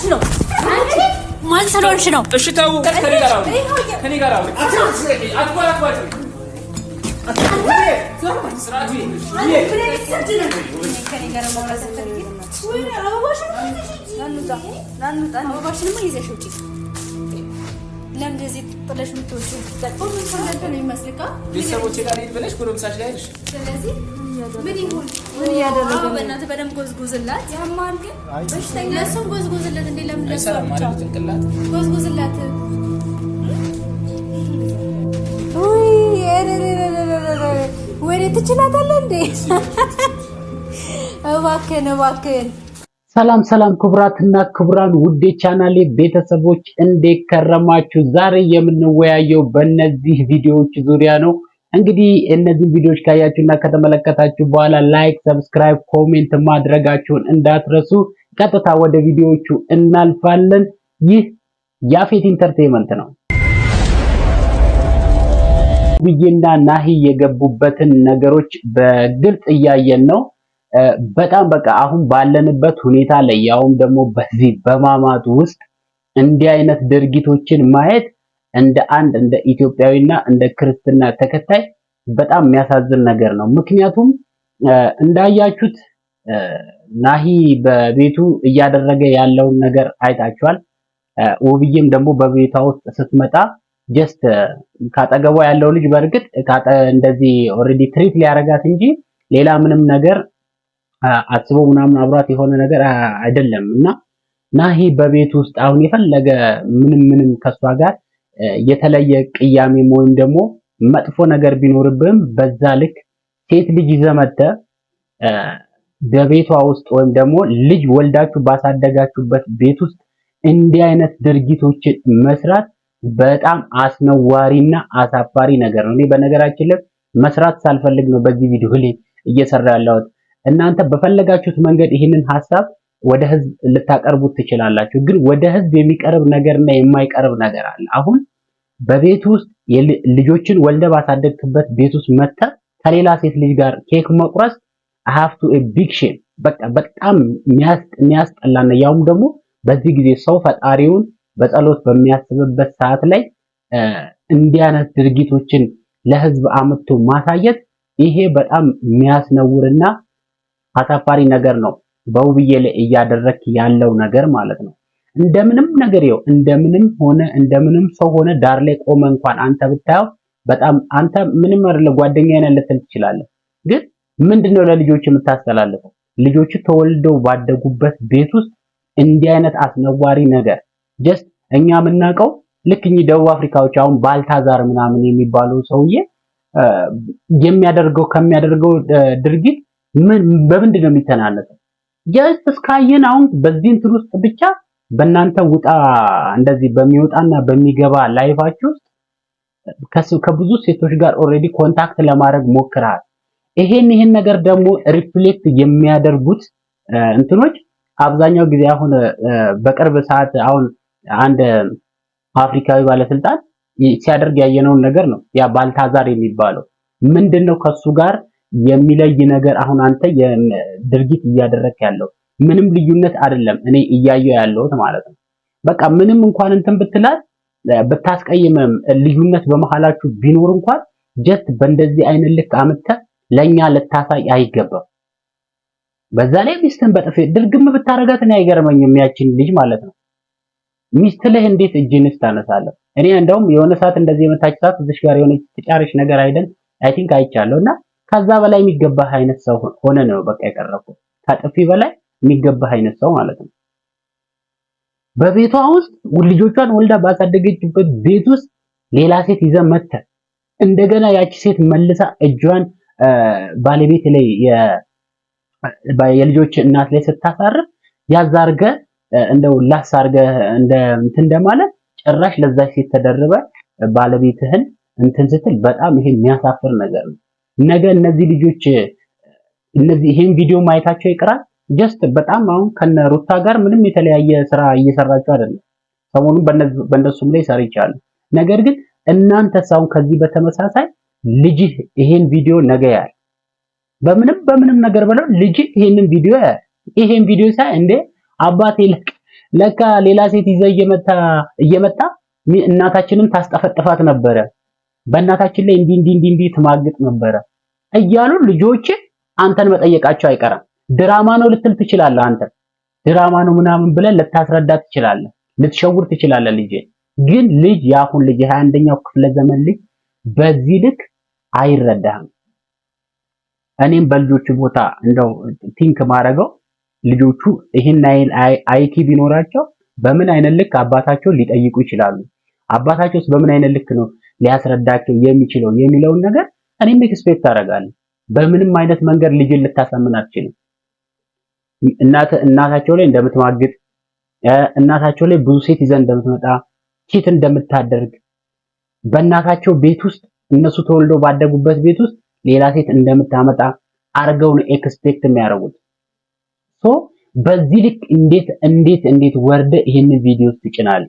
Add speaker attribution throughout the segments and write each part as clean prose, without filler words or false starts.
Speaker 1: ነው? ማን ስለሆንሽ ነው?
Speaker 2: እሺ ተው ከኔ ጋር አውሪ
Speaker 1: ለምንድነው ጥለሽ የምትወጪው? በጣም ሰላምታ ነው የሚመስልካ
Speaker 2: ቤተሰቦቼ ጋር ሄድ ብለሽ ጎረምሳሽ ጋር ሄድሽ።
Speaker 1: ስለዚህ ምን ይሁን ምን ያደረገ በእናትህ በደንብ ጎዝጎዝላት። ያማል ግን በሽተኛ ለእሱም ጎዝጎዝለት። እንዴ ለምን ለእሱ ብቻ ጎዝጎዝላት? ወይ ትችላታለህ እንዴ? እባክህን
Speaker 3: ሰላም ሰላም ክቡራትና ክቡራን ውድ ቻናሌ ቤተሰቦች እንዴት ከረማችሁ? ዛሬ የምንወያየው በእነዚህ ቪዲዮዎች ዙሪያ ነው። እንግዲህ እነዚህ ቪዲዮዎች ካያችሁና ከተመለከታችሁ በኋላ ላይክ፣ ሰብስክራይብ፣ ኮሜንት ማድረጋችሁን እንዳትረሱ። ቀጥታ ወደ ቪዲዮዎቹ እናልፋለን። ይህ ያፌት ኢንተርቴይንመንት ነው። ውብዬና ናሂ የገቡበትን ነገሮች በግልጽ እያየን ነው። በጣም በቃ አሁን ባለንበት ሁኔታ ላይ ያውም ደግሞ በዚህ በማማት ውስጥ እንዲህ አይነት ድርጊቶችን ማየት እንደ ኢትዮጵያዊና እንደ ክርስትና ተከታይ በጣም የሚያሳዝን ነገር ነው። ምክንያቱም እንዳያችሁት ናሂ በቤቱ እያደረገ ያለውን ነገር አይታችኋል። ውብዬም ደግሞ በቤቷ ውስጥ ስትመጣ ጀስት ካጠገቧ ያለው ልጅ በእርግጥ እንደዚህ ኦሬዲ ትሪት ሊያረጋት እንጂ ሌላ ምንም ነገር አስበው ምናምን አብሯት የሆነ ነገር አይደለም። እና ናሂ በቤት ውስጥ አሁን የፈለገ ምንም ከሷ ጋር የተለየ ቅያሜም ወይም ደግሞ መጥፎ ነገር ቢኖርብህም በዛ ልክ ሴት ልጅ ይዘመተ በቤቷ ውስጥ ወይም ደግሞ ልጅ ወልዳችሁ ባሳደጋችሁበት ቤት ውስጥ እንዲህ አይነት ድርጊቶችን መስራት በጣም አስነዋሪና አሳፋሪ ነገር ነው። እኔ በነገራችን ላይ መስራት ሳልፈልግ ነው በዚህ ቪዲዮ ላይ እየሰራ ያለሁት። እናንተ በፈለጋችሁት መንገድ ይህንን ሐሳብ ወደ ህዝብ ልታቀርቡት ትችላላችሁ። ግን ወደ ህዝብ የሚቀርብ ነገርና የማይቀርብ ነገር አለ። አሁን በቤት ውስጥ ልጆችን ወልደ ባሳደግክበት ቤት ውስጥ መጥተ ከሌላ ሴት ልጅ ጋር ኬክ መቁረስ have to a big shame። በጣም የሚያስጠላና ያውም ደግሞ በዚህ ጊዜ ሰው ፈጣሪውን በጸሎት በሚያስብበት ሰዓት ላይ እንዲህ አይነት ድርጊቶችን ለህዝብ አመጥቶ ማሳየት ይሄ በጣም የሚያስነውርና አሳፋሪ ነገር ነው። በውብዬ ላይ እያደረክ ያለው ነገር ማለት ነው። እንደምንም ነገር ይኸው እንደምንም ሆነ እንደምንም ሰው ሆነ ዳር ላይ ቆመ እንኳን አንተ ብታየው በጣም አንተ ምንም አይደለ ጓደኛዬ ነህ ልትል ትችላለህ። ግን ምንድነው ለልጆች የምታስተላልፈው? ልጆች ተወልደው ባደጉበት ቤት ውስጥ እንዲህ አይነት አስነዋሪ ነገር ጀስት እኛ የምናውቀው ልክ እኚህ ደቡብ አፍሪካዎች አሁን ባልታዛር ምናምን የሚባለው ሰውዬ ከሚያደርገው ድርጊት በምንድን ነው የሚተናነሰው? ጀስት እስካየን አሁን በዚህ እንትን ውስጥ ብቻ በእናንተ ውጣ እንደዚህ በሚወጣና በሚገባ ላይፋችሁ ውስጥ ከብዙ ሴቶች ጋር ኦሬዲ ኮንታክት ለማድረግ ሞክረሃል። ይሄን ነገር ደግሞ ሪፍሌክት የሚያደርጉት እንትኖች አብዛኛው ጊዜ አሁን በቅርብ ሰዓት አሁን አንድ አፍሪካዊ ባለስልጣን ሲያደርግ ያየነውን ነገር ነው። ያ ባልታዛር የሚባለው ምንድነው ከሱ ጋር የሚለይ ነገር አሁን አንተ የድርጊት እያደረክ ያለው ምንም ልዩነት አይደለም። እኔ እያየው ያለሁት ማለት ነው። በቃ ምንም እንኳን እንትን ብትላት ብታስቀይምም ልዩነት በመሃላችሁ ቢኖር እንኳን ጀስት በእንደዚህ አይነት ልክ አመጣ ለኛ ልታሳይ አይገባም። በዛ ላይ ሚስትን በጥፌ ድርግም ብታረጋት እኔ አይገርመኝም ያቺን ልጅ ማለት ነው። ሚስት ላይ እንዴት እጅንስ ታነሳለህ? እኔ እንደውም የሆነ ሰዓት እንደዚህ የመታች ሰዓት እዚህ ጋር የሆነ ተጫርሽ ነገር አይደል አይ ቲንክ አይቻለሁና ከዛ በላይ የሚገባህ አይነት ሰው ሆነ ነው በቃ የቀረበው። ከጥፊ በላይ የሚገባህ አይነት ሰው ማለት ነው። በቤቷ ውስጥ ልጆቿን ወልዳ ባሳደገችበት ቤት ውስጥ ሌላ ሴት ይዘህ መተህ እንደገና ያቺ ሴት መልሳ እጇን ባለቤት ላይ የልጆች እናት ላይ ስታሳርፍ ያዛርገ እንደው ላሳርገ እንትን እንደማለት ጭራሽ ለዛች ሴት ተደረበ ባለቤትህን እንትን ስትል በጣም ይሄ የሚያሳፍር ነገር ነው። ነገ እነዚህ ልጆች ይሄን ቪዲዮ ማየታቸው ይቀራል። ጀስት በጣም አሁን ከነሩታ ጋር ምንም የተለያየ ስራ እየሰራችሁ አይደለም። ሰሞኑን በእነሱም ላይ ሰርቻለሁ። ነገር ግን እናንተ ሳውን ከዚህ በተመሳሳይ ልጅ ይሄን ቪዲዮ ነገ ያያል። በምንም ነገር ብለው ልጅ ይሄንን ቪዲዮ ያያል። ይሄን ቪዲዮ ሳይ እንደ አባቴ ለካ ሌላ ሴት ይዘ እየመጣ እናታችንን ታስጠፈጥፋት ነበረ፣ በእናታችን ላይ እንዲህ ትማግጥ ነበረ እያሉ ልጆች አንተን መጠየቃቸው አይቀርም። ድራማ ነው ልትል ትችላለህ። አንተ ድራማ ነው ምናምን ብለን ልታስረዳ ትችላለህ፣ ልትሸውር ትችላለህ። ግን ልጅ ያሁን ልጅ 21ኛው ክፍለ ዘመን ልጅ በዚህ ልክ አይረዳህም። እኔም በልጆቹ ቦታ እንደው ቲንክ ማረገው ልጆቹ ይሄን አይኪ ቢኖራቸው በምን አይነት ልክ አባታቸው ሊጠይቁ ይችላሉ፣ አባታቸውስ በምን አይነት ልክ ነው ሊያስረዳቸው የሚችለው የሚለውን ነገር እኔም ኤክስፔክት አደርጋለሁ። በምንም አይነት መንገድ ልጅን ልታሳምን አትችልም። እናታቸው ላይ እንደምትማግጥ፣ እናታቸው ላይ ብዙ ሴት ይዘን እንደምትመጣ፣ ቺት እንደምታደርግ፣ በእናታቸው ቤት ውስጥ እነሱ ተወልደው ባደጉበት ቤት ውስጥ ሌላ ሴት እንደምታመጣ አርገው ነው ኤክስፔክት የሚያደርጉት። ሶ በዚህ ልክ እንዴት ወርደ ይሄንን ቪዲዮ ትጭናል?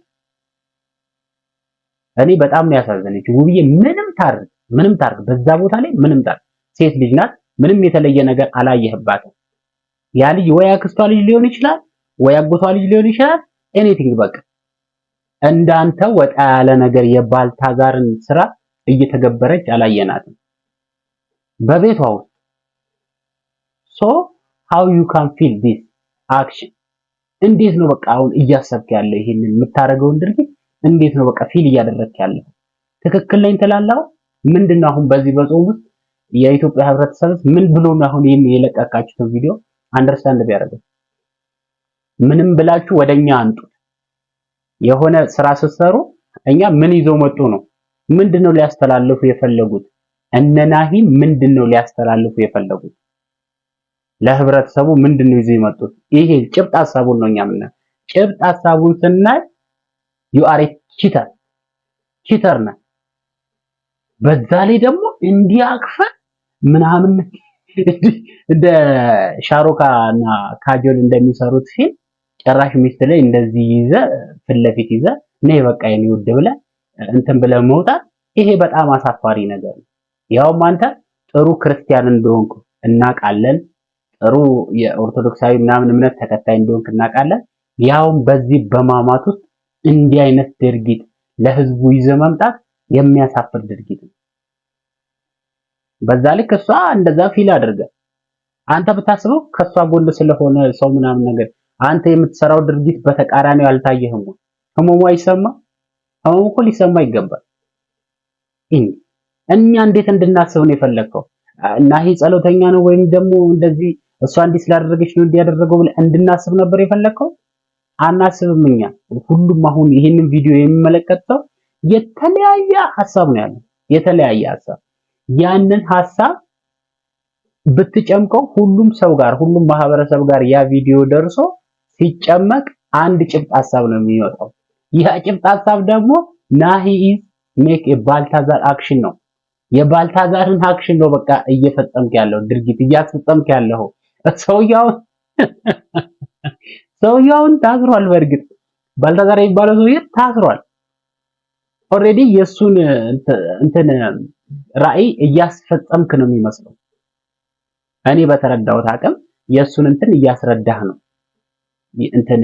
Speaker 3: እኔ በጣም ነው ያሳዘነች ውብዬ። ምንም ታርግ በዛ ቦታ ላይ ምንም ታርግ፣ ሴት ልጅ ናት። ምንም የተለየ ነገር አላየህባትም። ያ ልጅ ወይ አክስቷ ልጅ ሊሆን ይችላል ወይ አጎቷ ልጅ ሊሆን ይችላል። ኤኒቲንግ በቃ እንዳንተ ወጣ ያለ ነገር የባልታዛርን ስራ እየተገበረች አላየናትም በቤቷ ውስጥ። ሶ how you can feel this action? እንዴት ነው በቃ አሁን እያሰብክ ያለው ይሄንን የምታረገውን ድርጊት እንዴት ነው በቃ ፊል እያደረግክ ያለው? ትክክል ላይ እንተላላው ምንድነው? አሁን በዚህ በጾም ውስጥ የኢትዮጵያ ህብረተሰብ ምን ብሎ ነው አሁን ይሄን የለቀቃችሁትን ቪዲዮ አንደርስታንድ ቢያደርገው? ምንም ብላችሁ ወደኛ አንጡት። የሆነ ስራ ስትሰሩ እኛ ምን ይዘው መጡ ነው? ምንድነው ሊያስተላልፉ የፈለጉት? እነናሂ ምንድነው ሊያስተላልፉ የፈለጉት? ለህብረተሰቡ ምንድነው ይዘው የመጡት? ይሄ ጭብጥ ሐሳቡን ነው። እኛም ጭብጥ ሐሳቡን ስናይ you are a cheater ነህ። በዛ ላይ ደግሞ እንዲያቅፈ ምናምን እንደ ሻሮካ እና ካጆል እንደሚሰሩት ፊልም ጭራሽ ሚስት ላይ እንደዚህ ይዘ ፍለፊት ይዘ ነይ በቃ የኔ ውድ ብለህ እንትን ብለህ መውጣት፣ ይሄ በጣም አሳፋሪ ነገር ነው። ያውም አንተ ጥሩ ክርስቲያን እንደሆንክ እናውቃለን፣ ጥሩ የኦርቶዶክሳዊ ምናምን እምነት ተከታይ እንደሆንክ እናውቃለን። ያውም በዚህ በማማት ውስጥ እንዲህ አይነት ድርጊት ለህዝቡ ይዘህ መምጣት የሚያሳፍር ድርጊት ነው። በዛ ልክ እሷ እንደዛ ፊል አድርገ አንተ ብታስበው ከሷ ጎን ስለሆነ ሰው ምናምን ነገር አንተ የምትሰራው ድርጊት በተቃራኒው አልታየህም። ህመሙ አይሰማ? ህመሙ እኮ ሊሰማ ይገባል። እኛ እንዴት እንድናስብ ነው የፈለግከው? እና ይሄ ጸሎተኛ ነው ወይም ደግሞ እንደዚህ እሷ እንዲህ ስላደረገች ነው እንዲያደረገው ብለህ እንድናስብ ነበር የፈለግከው? አናስብም። እኛ ሁሉም አሁን ይሄንን ቪዲዮ የሚመለከት ሰው የተለያየ ሐሳብ ነው ያለው፣ የተለያየ ሐሳብ። ያንን ሐሳብ ብትጨምቀው ሁሉም ሰው ጋር ሁሉም ማህበረሰብ ጋር ያ ቪዲዮ ደርሶ ሲጨመቅ አንድ ጭብጥ ሐሳብ ነው የሚወጣው። ያ ጭብጥ ሐሳብ ደግሞ ናሂ ኢዝ ሜክ ኤ ባልታዛር አክሽን ነው። የባልታዛርን አክሽን ነው በቃ እየፈጸምክ ያለው ድርጊት እያስፈጸምክ ያለው። ሰውየውን ታስሯል። በእርግጥ ባልታዛር የሚባለው ሰውዬ ታስሯል። ኦሬዲ የሱን እንትን ራዕይ እያስፈጸምክ ነው የሚመስለው። እኔ በተረዳሁት አቅም የሱን እንትን እያስረዳህ ነው፣ እንትን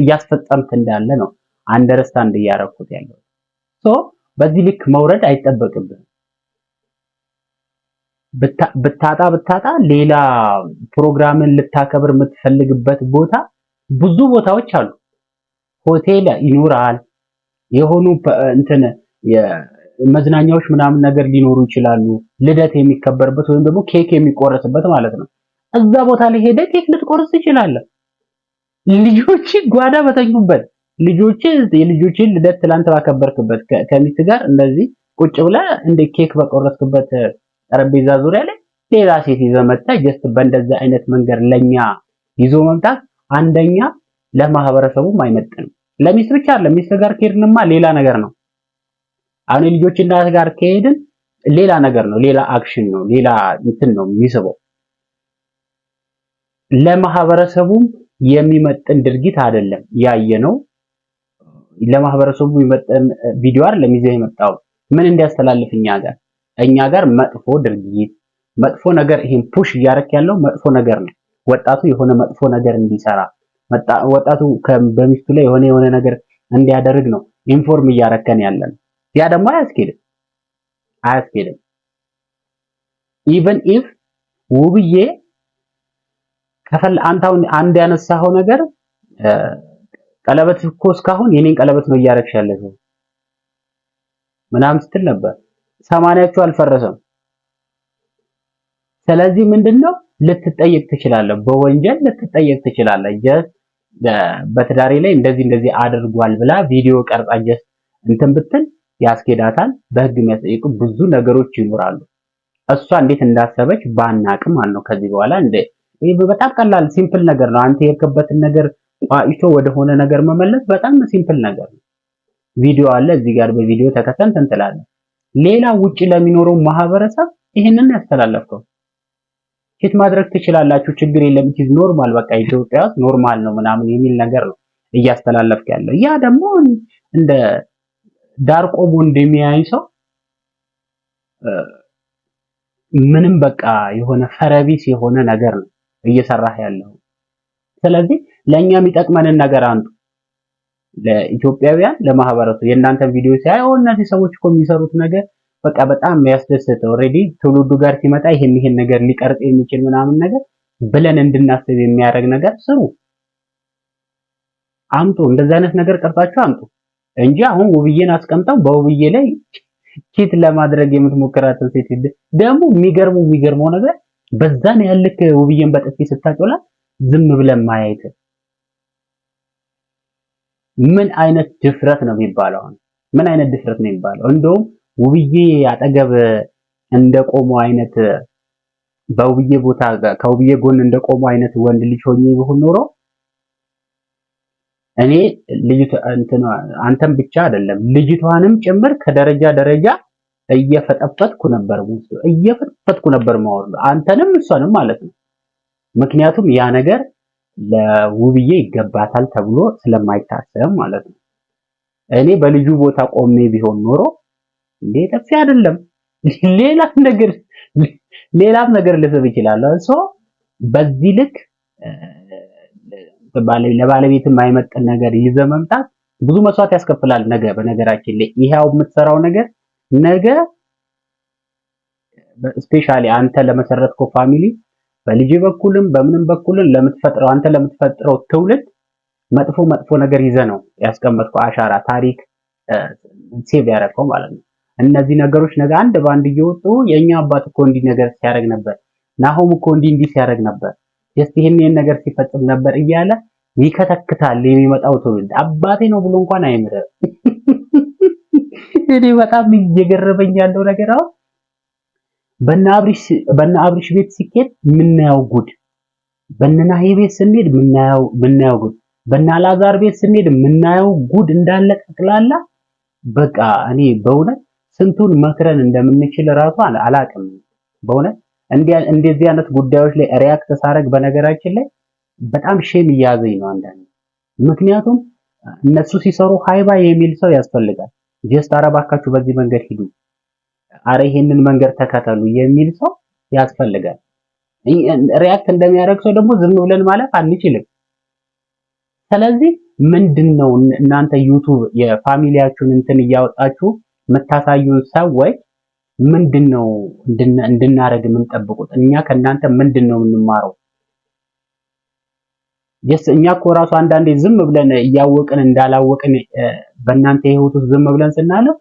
Speaker 3: እያስፈጸምክ እንዳለ ነው አንደርስታንድ እያረኩት ያለው። ሶ በዚህ ልክ መውረድ አይጠበቅብህም። ብታጣ ሌላ ፕሮግራምን ልታከብር የምትፈልግበት ቦታ ብዙ ቦታዎች አሉ። ሆቴል ይኖራል፣ የሆኑ እንትን መዝናኛዎች ምናምን ነገር ሊኖሩ ይችላሉ። ልደት የሚከበርበት ወይም ደግሞ ኬክ የሚቆረስበት ማለት ነው። እዛ ቦታ ላይ ሄደ ኬክ ልትቆርስ ትችላለህ። ልጆች ጓዳ በተኙበት የልጆችን ልደት ትላንት ባከበርክበት ከሚስት ጋር እንደዚህ ቁጭ ብለህ እንደ ኬክ በቆረስክበት ጠረጴዛ ዙሪያ ላይ ሌላ ሴት ይዘህ መጥተህ ጀስት በእንደዛ አይነት መንገድ ለኛ ይዞ መምጣት አንደኛ ለማህበረሰቡም አይመጥንም። ለሚስት ብቻ አይደለም፣ ሚስት ጋር ከሄድንማ ሌላ ነገር ነው። አሁን ልጆች እናት ጋር ከሄድን ሌላ ነገር ነው፣ ሌላ አክሽን ነው፣ ሌላ እንትን ነው የሚስበው። ለማህበረሰቡም የሚመጥን ድርጊት አይደለም ያየነው። ለማህበረሰቡ የሚመጥን ቪዲዮ አይደለም ይዘህ የመጣው። ምን እንዲያስተላልፍ እኛ ጋር መጥፎ ድርጊት መጥፎ ነገር ይሄን ፑሽ እያደረክ ያለው መጥፎ ነገር ነው። ወጣቱ የሆነ መጥፎ ነገር እንዲሰራ ወጣቱ በሚስቱ ላይ የሆነ ነገር እንዲያደርግ ነው ኢንፎርም እያረከን ያለን። ያ ደግሞ አያስኬድም። ኢቭን ኢፍ ውብዬ አንተውን አንድ ያነሳኸው ነገር ቀለበት እኮ እስካሁን የኔን ቀለበት ነው እያረግሽ ያለሽው ምናምን ስትል ነበር። ሰማንያችሁ አልፈረሰም። ስለዚህ ምንድነው ልትጠየቅ ትችላለህ፣ በወንጀል ልትጠየቅ ትችላለህ። ጀስት በትዳሬ ላይ እንደዚህ አድርጓል ብላ ቪዲዮ ቀርጻ ጀስት እንትን ብትል ያስኬዳታል። በህግ የሚያስጠይቁ ብዙ ነገሮች ይኖራሉ። እሷ እንዴት እንዳሰበች ባናቅም ማለት ነው። ከዚህ በኋላ ይሄ በጣም ቀላል ሲምፕል ነገር ነው። አንተ የከበትን ነገር ቋይቶ ወደሆነ ነገር መመለስ በጣም ሲምፕል ነገር ነው። ቪዲዮ አለ እዚህ ጋር በቪዲዮ ተከተን ትላለህ። ሌላ ውጪ ለሚኖረው ማህበረሰብ ይሄንን ያስተላለፍከው ቼት ማድረግ ትችላላችሁ፣ ችግር የለም ኢዝ ኖርማል፣ በቃ ኢትዮጵያ ውስጥ ኖርማል ነው ምናምን የሚል ነገር ነው እያስተላለፍክ ያለው። ያ ደግሞ እንደ ዳር ቆሞ እንደሚያይ ሰው ምንም በቃ የሆነ ፈረቢስ የሆነ ነገር ነው እየሰራህ ያለው። ስለዚህ ለኛ የሚጠቅመንን ነገር አንዱ ለኢትዮጵያውያን ለማህበረሰቡ የእናንተን ቪዲዮ ሲያዩ እነዚህ ሰዎች እኮ የሚሰሩት ነገር በቃ በጣም የሚያስደስት ኦሬዲ ትውልዱ ጋር ሲመጣ ይሄን ነገር ሊቀርጽ የሚችል ምናምን ነገር ብለን እንድናስብ የሚያደርግ ነገር ስሩ፣ አምጡ። እንደዛ አይነት ነገር ቀርጻችሁ አምጡ እንጂ አሁን ውብዬን አስቀምጠው በውብዬ ላይ ቺት ለማድረግ የምትሞክራትን ሴት ደግሞ የሚገርመው ነገር በዛን ያልክ ውብዬን በጥፊ ስታጮላ ዝም ብለን ማየት ምን አይነት ድፍረት ነው የሚባለው? ምን አይነት ድፍረት ነው የሚባለው? እንደውም ውብዬ አጠገብ እንደቆመው አይነት በውብዬ ቦታ ከውብዬ ጎን እንደቆመው አይነት ወንድ ልጅ ሆኜ ቢሆን ኖሮ እኔ ልጅቷ አንተም ብቻ አይደለም ልጅቷንም ጭምር ከደረጃ ደረጃ እየፈጠፈጥኩ ነበር ማወር አንተንም እሷንም ማለት ነው። ምክንያቱም ያ ነገር ለውብዬ ይገባታል ተብሎ ስለማይታሰብ ማለት ነው። እኔ በልጁ ቦታ ቆሜ ቢሆን ኖሮ እንዴ ጠፊ አይደለም ሌላም ነገር ልስብ ይችላል። በዚህ ልክ ለባለቤት የማይመጥን ነገር ይዘህ መምጣት ብዙ መስዋዕት ያስከፍላል። ነገ በነገራችን ላይ ይሄው የምትሰራው ነገር ነገ ስፔሻሊ አንተ ለመሰረትከው ፋሚሊ በልጅ በኩልም በምንም በኩልም ለምትፈጥረው ትውልድ መጥፎ ነገር ይዘህ ነው ያስቀመጥከው አሻራ ታሪክ ሴቭ ያደረገው ማለት ነው። እነዚህ ነገሮች ነገ አንድ ባንድ እየወጡ የኛ አባት እኮ እንዲህ ነገር ሲያደርግ ነበር፣ ናሆም እኮ እንዲህ ሲያደርግ ነበር፣ ይሄን ነገር ሲፈጽም ነበር እያለ ይከተክታል የሚመጣው ትውልድ። አባቴ ነው ብሎ እንኳን አይምርም። እኔ በጣም እየገረመኝ ያለው ነገር አሁን በእነ አብሪሽ ቤት ሲኬድ ምናየው ጉድ፣ በእነ ናሂ ቤት ስንሄድ ምናየው ጉድ፣ በእነ አላዛር ቤት ስንሄድ ምናየው ጉድ እንዳለ ጠቅላላ በቃ እኔ በእውነት ስንቱን መክረን እንደምንችል ራሱ አላቅም። በእውነት እንደዚህ አይነት ጉዳዮች ላይ ሪያክት ሳረግ በነገራችን ላይ በጣም ሼም እያዘኝ ነው አንዳንዴ። ምክንያቱም እነሱ ሲሰሩ ሃይባ የሚል ሰው ያስፈልጋል። ጀስት አረባካችሁ በዚህ መንገድ ሂዱ፣ አረ ይሄንን መንገድ ተከተሉ የሚል ሰው ያስፈልጋል። ሪያክት እንደሚያደርግ ሰው ደግሞ ዝም ብለን ማለፍ አንችልም። ስለዚህ ምንድነው እናንተ ዩቲዩብ የፋሚሊያችሁን እንትን እያወጣችሁ የምታሳዩን ሰዎች ምንድነው እንድናረግ የምንጠብቁት? እኛ ከእናንተ ምንድነው የምንማረው? እኛ እኮ ራሱ አንዳንዴ ዝም ብለን እያወቅን እንዳላወቅን በእናንተ ህይወት ውስጥ ዝም ብለን ስናለው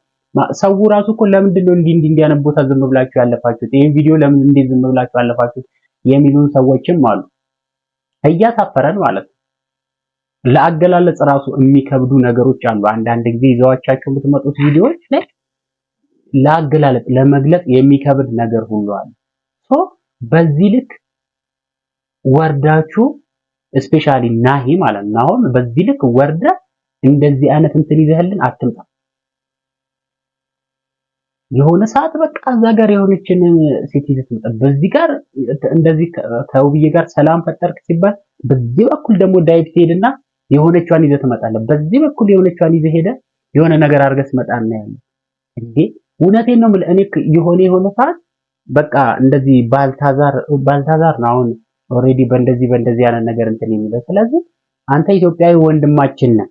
Speaker 3: ሰው ራሱ እኮ ለምንድነው እንዲህ አይነት ቦታ ዝም ብላችሁ ያለፋችሁት? ይሄን ቪዲዮ ለምን እንዴ ዝም ብላችሁ ያለፋችሁት የሚሉን ሰዎችም አሉ። እያሳፈረን ማለት ነው። ለአገላለጽ ራሱ የሚከብዱ ነገሮች አሉ። አንዳንድ ጊዜ ይዘዋቻችሁ የምትመጡት ቪዲዮዎች ላይ ለአገላለጽ ለመግለጽ የሚከብድ ነገር ሁሉ አለ። በዚህ ልክ ወርዳችሁ ስፔሻሊ ናሂ ማለት ነው አሁን በዚህ ልክ ወርደ እንደዚህ አይነት እንትን ይዘህልን አትምጣ። የሆነ ሰዓት በቃ እዛ ጋር የሆነችን ሴት ይዘህ ትመጣ፣ በዚህ ጋር እንደዚህ ከውብዬ ጋር ሰላም ፈጠርክ ሲባል በዚህ በኩል ደግሞ ዳይት ሄድና የሆነቿን ይዘህ ትመጣለህ። በዚህ በኩል የሆነቿን ይዘህ ሄደ የሆነ ነገር አድርገህ ትመጣና ያለ እንዴ እውነቴን ነው እኔ የሆነ ሰዓት በቃ እንደዚህ ባልታዛር ነው አሁን ኦሬዲ በእንደዚህ ያለ ነገር እንትን የሚለው። ስለዚህ አንተ ኢትዮጵያዊ ወንድማችን ነህ።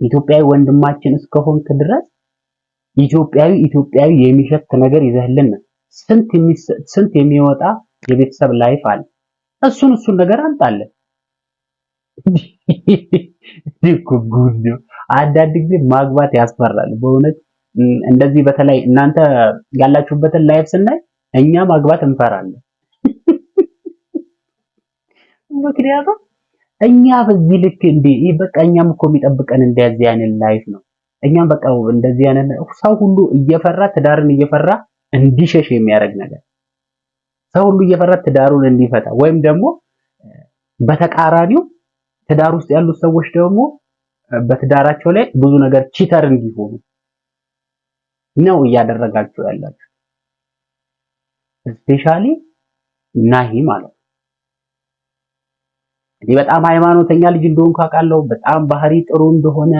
Speaker 3: ኢትዮጵያዊ ወንድማችን እስከሆንክ ድረስ ኢትዮጵያዊ የሚሸት ነገር ይዘህልን ስንት የሚወጣ የቤተሰብ ላይፍ አለ። እሱን ነገር አንጣለን። ጉድ ነው። አንዳንድ ጊዜ ማግባት ያስፈራል በእውነት እንደዚህ በተለይ እናንተ ያላችሁበትን ላይፍ ስናይ እኛ ማግባት እንፈራለን። ምክንያቱም እኛ በዚህ ልክ በቃ እኛም እኮ የሚጠብቀን እንደዚህ አይነት ላይፍ ነው። እኛም በቃ እንደዚህ አይነት ሰው ሁሉ እየፈራ ትዳርን እየፈራ እንዲሸሽ የሚያደርግ ነገር ሰው ሁሉ እየፈራ ትዳሩን እንዲፈታ ወይም ደግሞ በተቃራኒው ትዳር ውስጥ ያሉት ሰዎች ደግሞ በትዳራቸው ላይ ብዙ ነገር ቺተር እንዲሆኑ ነው እያደረጋችሁ ያላችሁ። ስፔሻሊ ናሂ ማለት እኔ በጣም ሃይማኖተኛ ልጅ እንደሆንኩ አውቃለሁ። በጣም ባህሪ ጥሩ እንደሆነ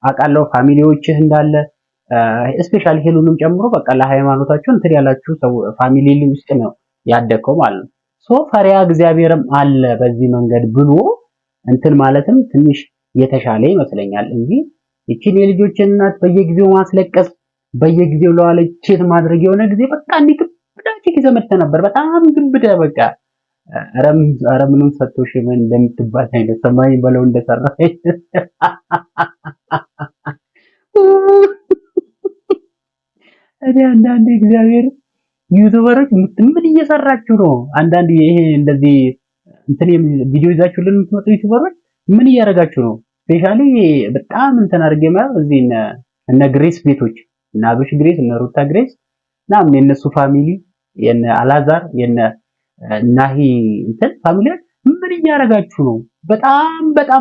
Speaker 3: አውቃለሁ። ፋሚሊዎችህ እንዳለ ስፔሻሊ ሄሉንም ጨምሮ በቃ ለሃይማኖታቸው እንትን ያላችሁ ሰው ፋሚሊ ውስጥ ነው ያደከው ማለት ነው። ፈሪያ እግዚአብሔርም አለ በዚህ መንገድ ብሎ እንትን ማለትም ትንሽ የተሻለ ይመስለኛል እንጂ እቺን የልጆችን እናት በየጊዜው ማስለቀስ በየጊዜው ለዋለ ቼት ማድረግ የሆነ ጊዜ በቃ እንዲክብዳች ዘመተ ነበር። በጣም ግብዳ በቃ ኧረ ምንም ሰጥቶሽ ምን እንደምትባል አይነት ሰማይ በለው እንደሰራ አንዳንዴ እግዚአብሔር ዩቲዩበሮች ምን እየሰራችሁ ነው? አንዳንዴ ይሄ እንደዚህ እንትን ቪዲዮ ይዛችሁልን የምትመጡ ዩቲዩበሮች ምን እያደረጋችሁ ነው? ስፔሻሊ በጣም እንትን አድርጌ ማለት እዚህ እነ ግሬስ ቤቶች እና አብሽ ግሬስ እና ሩታ ግሬስ እና የነሱ ፋሚሊ የነ አላዛር የነ ናሂ እንትን ፋሚሊዎች ምን እያደረጋችሁ ነው?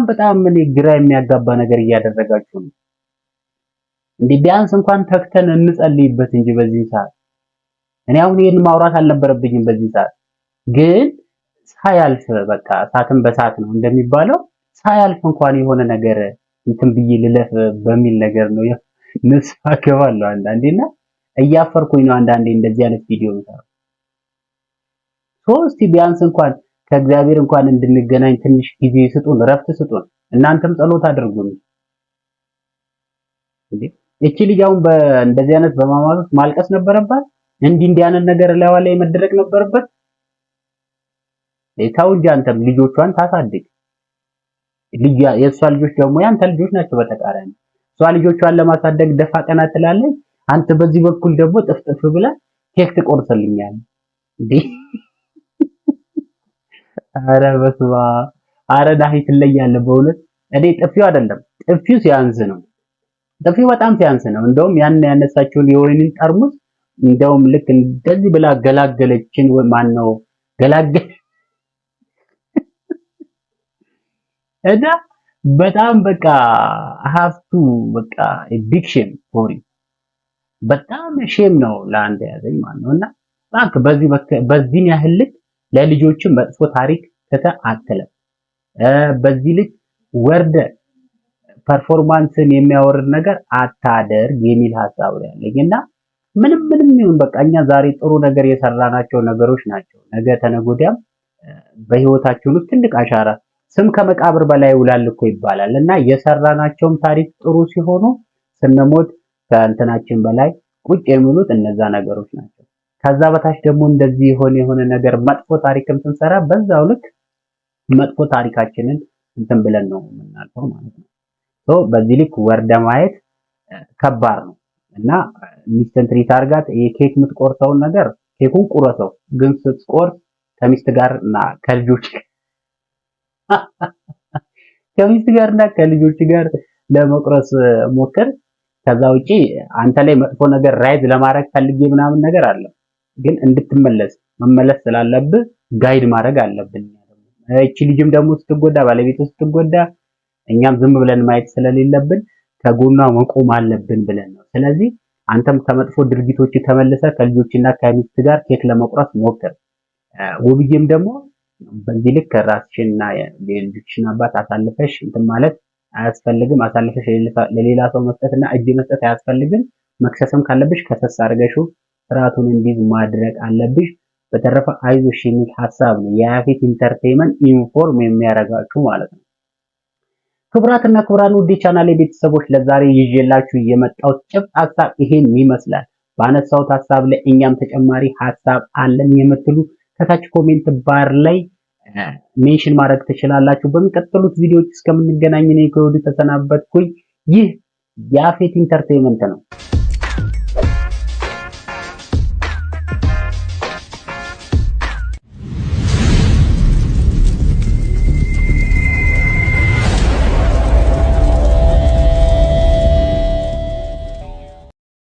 Speaker 3: በጣም ምን ግራ የሚያጋባ ነገር እያደረጋችሁ ነው። እንዴ ቢያንስ እንኳን ተክተን እንጸልይበት እንጂ በዚህ ሰዓት እኔ አሁን ይሄን ማውራት አልነበረብኝም። በዚህ ሰዓት ግን ሳያልፍ በቃ ሰዓትን በሰዓት ነው እንደሚባለው ሳያልፍ እንኳን የሆነ ነገር እንትን ብዬ ልለፍ በሚል ነገር ነው ንስሐ ገባለሁ አንዳንዴና እያፈርኩኝ ነው አንዳንዴ እንደዚህ አይነት ቪዲዮ ነው። እስቲ ቢያንስ እንኳን ከእግዚአብሔር እንኳን እንድንገናኝ ትንሽ ጊዜ ስጡን፣ ረፍት ስጡን። እናንተም ጸሎት አድርጉን። እንዴ እቺ ልጅ አሁን እንደዚህ አይነት በማማት ማልቀስ ነበረባት? እንዲህ አይነት ነገር ላይ መደረግ ነበረበት? ታው እንጂ አንተም ልጆቿን ታሳድግ። የእሷ ልጆች ደግሞ ያንተ ልጆች ናቸው። በተቃራኒ እሷ ልጆቿን ለማሳደግ ደፋ ቀና ትላለች። አንተ በዚህ በኩል ደግሞ ጥፍጥፍ ብለ ኬክ ትቆርሰልኛለህ እንዴ? አረ በስመ አብ! አረ ናሂ ትለያለህ በእውነት። እኔ ጥፊው አይደለም ጥፊው ሲያንስ ነው። ጥፊው በጣም ሲያንስ ነው። እንደውም ያን ያነሳችውን የወይንን ጠርሙስ እንደውም ልክ እንደዚህ ብላ ገላገለችን ወይ ማን ነው ገላገል እና በጣም በቃ ሀፍቱ በቃ ቢግ ሼም ፎሪ በጣም ሼም ነው ለአንተ ያዘኝ ማለት ነውና ባክ በዚህ ያህል ልክ ለልጆች መጥፎ ታሪክ አትለም። በዚህ ልክ ወርደ ፐርፎርማንስን የሚያወርድ ነገር አታደርግ የሚል ሐሳብ ያለኝና ምንም ይሁን በቃ እኛ ዛሬ ጥሩ ነገር የሰራናቸው ነገሮች ናቸው። ነገ ተነጎዳም በህይወታችን ውስጥ ትልቅ አሻራ ስም ከመቃብር በላይ ይውላል እኮ ይባላል እና የሰራናቸውም ታሪክ ጥሩ ሲሆኑ ስንሞት ከእንትናችን በላይ ቁጭ የሚሉት እነዛ ነገሮች ናቸው። ከዛ በታች ደግሞ እንደዚህ የሆነ ነገር መጥፎ ታሪክም ስንሰራ በዛው ልክ መጥፎ ታሪካችንን እንትን ብለን ነው የምናልፈው ማለት ነው። በዚህ ልክ ወርደ ማየት ከባድ ነው እና ሚስትን ትሪት አድርጋት የኬክ የምትቆርሰውን ነገር ኬኩን ቁረሰው፣ ግን ስትቆርስ ከሚስት ጋርና ከልጆች ጋርና ከልጆች ጋር ለመቁረስ ሞክር። ከዛ ውጪ አንተ ላይ መጥፎ ነገር ራይዝ ለማድረግ ፈልጌ ምናምን ነገር አለ፣ ግን መመለስ ስላለብህ ጋይድ ማድረግ አለብን። እቺ ልጅም ደግሞ ስትጎዳ ባለቤቱ ስትጎዳ እኛም ዝም ብለን ማየት ስለሌለብን ከጎኗ መቆም አለብን ብለን ነው። ስለዚህ አንተም ከመጥፎ ድርጊቶች ተመልሰ ከልጆችና ከሚስት ጋር ኬክ ለመቁረስ ሞክር። ውብዬም ደግሞ በዚህ ልክ ራስሽንና የልጆችሽን አባት አሳልፈሽ እንትን ማለት አያስፈልግም። አሳልፈሽ ለሌላ ሰው መስጠትና እጅ መስጠት አያስፈልግም። መክሰስም ካለብሽ ከሰስ አድርገሽው ስርዓቱን እንዲዝ ማድረግ አለብሽ። በተረፈ አይዞሽ የሚል ሐሳብ ነው የያፌት ኢንተርቴይንመንት ኢንፎርም የሚያደርጋችሁ ማለት ነው። ክቡራትና ክቡራን ውድ ቻናሌ ቤተሰቦች ለዛሬ ይዤላችሁ የመጣው ጭብጥ ሐሳብ ይሄን ይመስላል። ባነሳውት ሐሳብ ላይ እኛም ተጨማሪ ሐሳብ አለን የምትሉ ከታች ኮሜንት ባር ላይ ሜንሽን ማድረግ ትችላላችሁ። በሚቀጥሉት ቪዲዮዎች እስከምንገናኝ ነው ከወዲሁ ተሰናበትኩኝ። ይህ ያፌት ኢንተርቴይንመንት ነው።